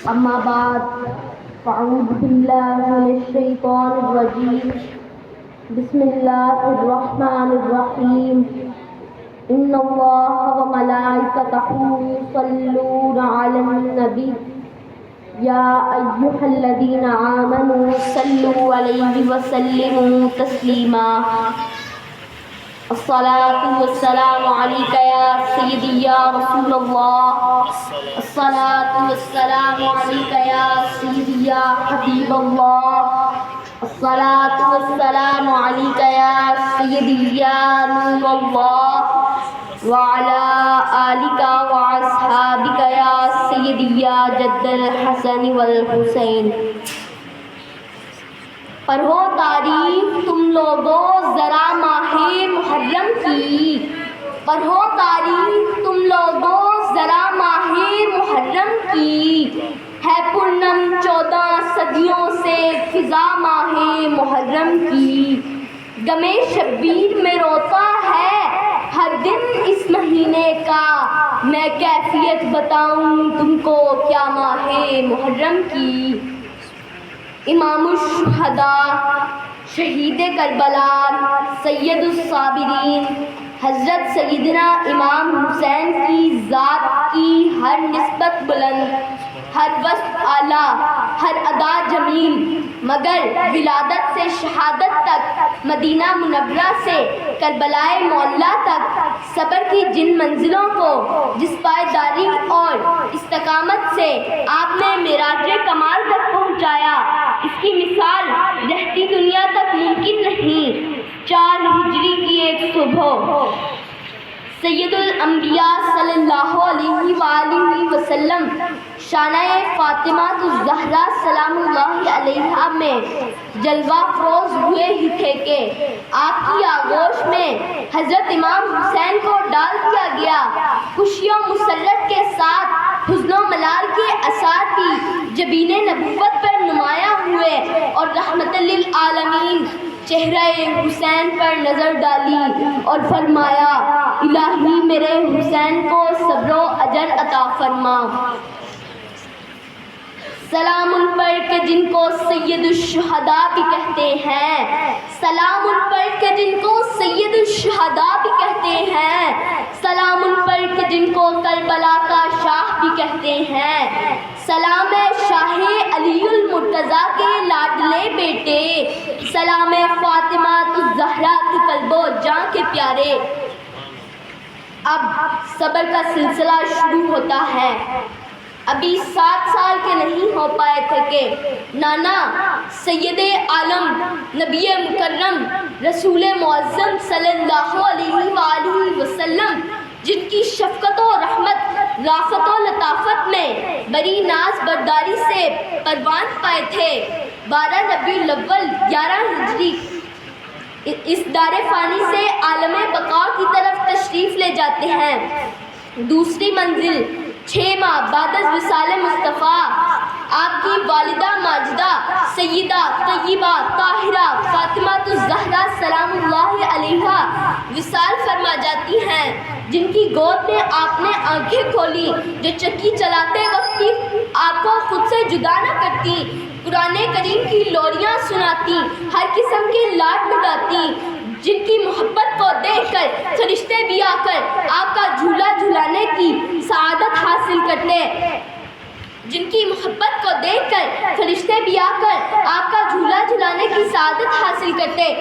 أما بعد فأعوذ بالله من الشيطان الرجيم بسم الله الرحمن الرحيم إن الله وملائكته يصلون على النبي يا أيها الذين آمنوا صلوا عليه وسلموا تسليما الصلاة والسلام عليك يا سيدي يا رسول الله الصلاة والسلام عليك يا سيدي يا حبيب الله الصلاة والسلام عليك يا سيدي يا نور الله وعلى آلك وأصحابك يا سيدي يا جد الحسن والحسين. پڑھو تاریخ تم لوگوں ذرا ماہ محرم کی، پڑھو تاریخ تم لوگوں ذرا ماہ محرم کی، ہے پورنم 14 صدیوں سے فضا ماہ محرم کی. غم شبیر میں روتا ہے ہر دن اس مہینے کا، میں کیفیت بتاؤں تم کو کیا ماہ محرم کی. امام الشہداء شہید کربلا سید الصابرین حضرت سیدنا امام حسین کی ذات کی ہر نسبت بلند، ہر وصف اعلیٰ، ہر ادا جمیل، مگر ولادت سے شہادت تک، مدینہ منورہ سے کربلائے معلیٰ تک صبر کی جن منزلوں کو جس پائیداری اور استقامت سے آپ نے معراج کمال تک پہنچایا، اس کی مثال رہتی دنیا تک ممکن نہیں. 4 ہجری کی ایک صبح سید الانبیاء صلی اللہ علیہ وآلہ وسلم شانہ فاطمہ الزہرا سلام اللہ علیہا میں جلوہ فروز ہوئے ہی تھے کہ آپ کی آغوش میں حضرت امام حسین کو ڈال دیا گیا. خوشی و مسرت کے ساتھ حزن و ملال کے آثار بھی جبین نبوت پر نمایاں ہوئے اور رحمت للعالمین چہرہ حسین پر نظر ڈالی اور فرمایا الہی میرے حسین کو صبر و اجر عطا فرما. سلام ان پر کہ جن کو سید الشہداء بھی کہتے ہیں، سلام ان پر کہ جن کو سید الشہداء بھی کہتے ہیں، سلام ان پر کہ جن کو کربلا کا شاہ بھی کہتے ہیں. سلام شاہ علی المرتضیٰ کے لاڈلے بیٹے، سلام فاطمہ الزہرا کی قلب و جاں کے پیارے. اب صبر کا سلسلہ شروع ہوتا ہے. ابھی 7 سال کے نہیں ہو پائے تھے کہ نانا سید عالم نبی مکرم رسول معظم صلی اللہ علیہ وآلہ وسلم جن کی شفقت و رحمت رافت و لطافت میں بڑی ناز برداری سے پروان پائے تھے، 12 ربیع الاول 11 ہجری اس دار فانی سے عالم بقا کی طرف تشریف لے جاتے ہیں. دوسری منزل 6 ماہ بعد از وصال مصطفیٰ آپ کی والدہ ماجدہ سیدہ طیبہ طاہرہ فاطمہ الزہرا سلام اللہ علیہا وصال فرما جاتی ہیں، جن کی گود میں آپ نے آنکھیں کھولی، جو چکی چلاتے وقت آپ کو خود سے جدا نہ کرتی، قرآن کریم کی لوریاں سناتی، ہر قسم کے لاڈ لٹاتی، جن کی محبت کو دیکھ کر فرشتے بھی آ کر آپ کا جھولا جھلانے کی سعادت حاصل کرتے، جن کی محبت کو دیکھ کر فرشتے بھی آ کر آپ کا جھولا جھلانے کی سعادت حاصل کرتے.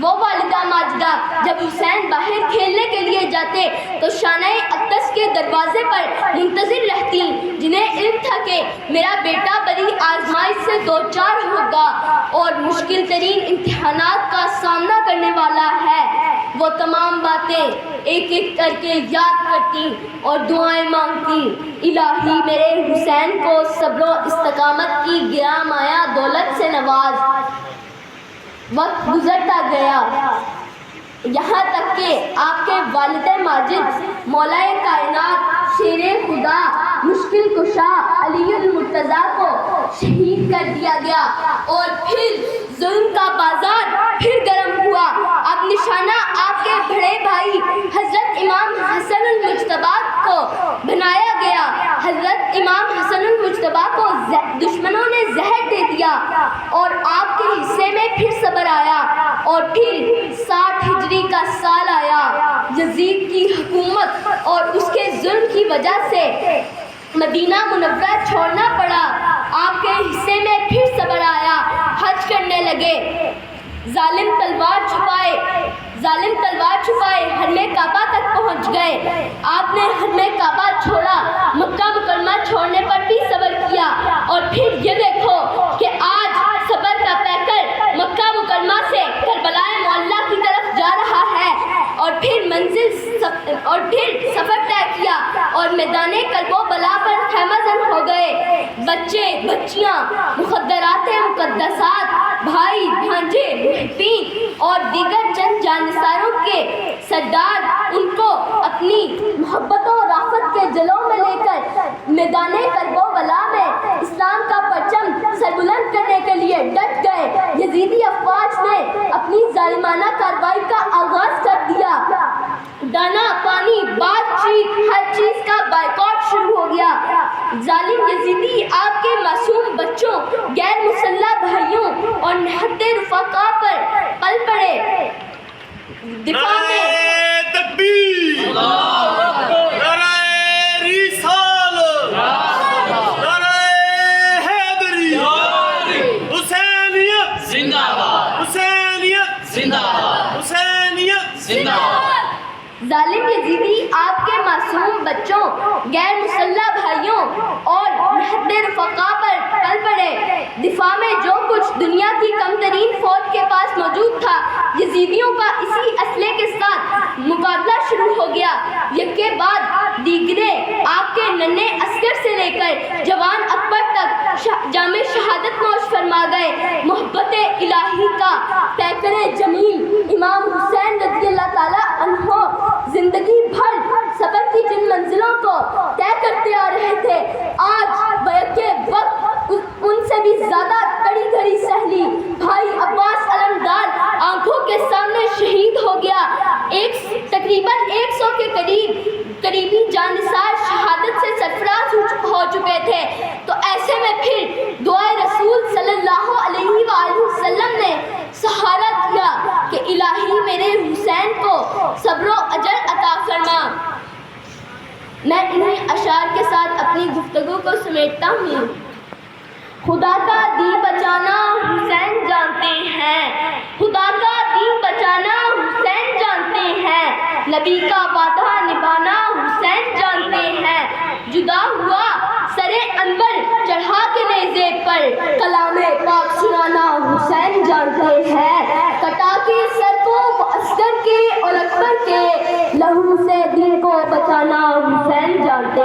وہ والدہ ماجدہ جب حسین باہر کھیلنے کے لیے جاتے تو شانہ اقدس کے دروازے پر منتظر رہتی، جنہیں علم تھا کہ میرا بیٹا بڑی آزمائش سے دوچار ہوگا اور مشکل ترین امتحانات کا سامنا کرنے والا ہے. وہ تمام باتیں ایک ایک کر کے یاد کرتی اور دعائیں مانگتی، الہی میرے حسین کو صبر و استقامت کی گرہ مایہ دولت سے نواز. وقت گزرتا گیا، یہاں تک کہ آپ کے والد ماجد مولا کائنات شیر خدا مشکل کشا علی المرتضیٰ کو شہید کر دیا گیا، اور پھر ظلم کا بازار پھر گرم ہوا. ہوا. اب نشانہ آپ کے بڑے بھائی حضرت امام حسن المجتبیٰ کو بنایا گیا. حضرت امام حسن المجتبیٰ کو دشمنوں نے زہر دے دیا اور آپ کے حصے میں پھر صبر آیا. اور پھر 60 ہجری کا سال آیا. یزید کی حکومت اور اس کے ظلم کی وجہ سے مدینہ منورہ چھوڑنا پڑا. آپ کے حصے میں پھر صبر آیا. حج کرنے لگے. ظالم تلوار چھپائے حرم کعبہ تک پہنچ گئے. آپ نے حرم کعبہ چھوڑا. مکہ مکرمہ چھوڑنے پر بھی صبر کیا. اور پھر یہ دیکھو کہ آج صبر کا پیکر مکہ مکرمہ سے کربلا معلیٰ کی طرف جا رہا ہے. اور پھر سفر طے کیا اور میدان کرب و بلا پر خیمہ زن ہو گئے. بچے بچیاں، مخدرات مقدسات، بھائی بھانجے، محبین اور دیگر چند جانثاروں کے سردار ان کو اپنی محبت و رافت کے جلوں میں لے کر میدان کرب و بلا میں اسلام کا پرچم سربلند کرنے کے لیے ڈٹ گئے. یزیدی افواج نے اپنی ظالمانہ کارروائی کا آغاز کر دیا. دانا پانی بات چیت ہر چیز کا بائیکاٹ شروع ہو گیا. ظالم یزیدی آپ کے معصوم بچوں، غیر مسلح بھائیوں اور نہتے رفقا پر پل پڑے. دفاع میں تکبیر، نعرہ رسالت، نعرہ حیدری، حسینیت زندہ باد، حسینیت زندہ باد، حسینیت زندہ باد. ظالم یزیدی آپ کے معصوم بچوں، غیر مسلح بھائیوں اور نہتے رفقا پر پل پڑے. دفاع میں جو کچھ دنیا کی کم ترین فوج کے پاس موجود تھا، یزیدیوں کا اسی اسلحے کے ساتھ مقابلہ شروع ہو گیا. یکے بعد دیگرے آپ کے ننھے عسکر سے لے کر جوان اکبر تک جام شہادت نوش فرما گئے. محبت الہی کا پیکر جمیل امام حسین رضی اللہ تعالیٰ عنہ زندگی بھر صبر کی جن منزلوں کو طے کرتے آ رہے تھے، آج بیکے وقت ان سے بھی زیادہ کڑی گھڑی سہلی بھائی عباس علمدار آنکھوں کے سامنے شہید ہو گیا. تقریباً 100 کے قریبی جانثار شہادت سے سرفراز ہو چکے تھے. تو ایسے میں پھر دعائے رسول صلی اللہ علیہ وآلہ وسلم نے سہارا دیا کہ الہی میرے حسین کو صبر و اجر عطا فرما. میں انہیں اشعار کے ساتھ اپنی گفتگو کو سمیٹتا ہوں. خدا کا دین بچانا حسین جانتے ہیں، خدا کا دین بچانا حسین جانتے ہیں، نبی کا وعدہ نبھانا حسین جانتے ہیں. جدا ہوا سرے انور چڑھا کے نیزے پر، کلام پاک سنانا حسین جانتے ہیں. کٹا کے سر کو عسکر کے اور اکبر کے، لہو سے دین کو بچانا حسین جانتے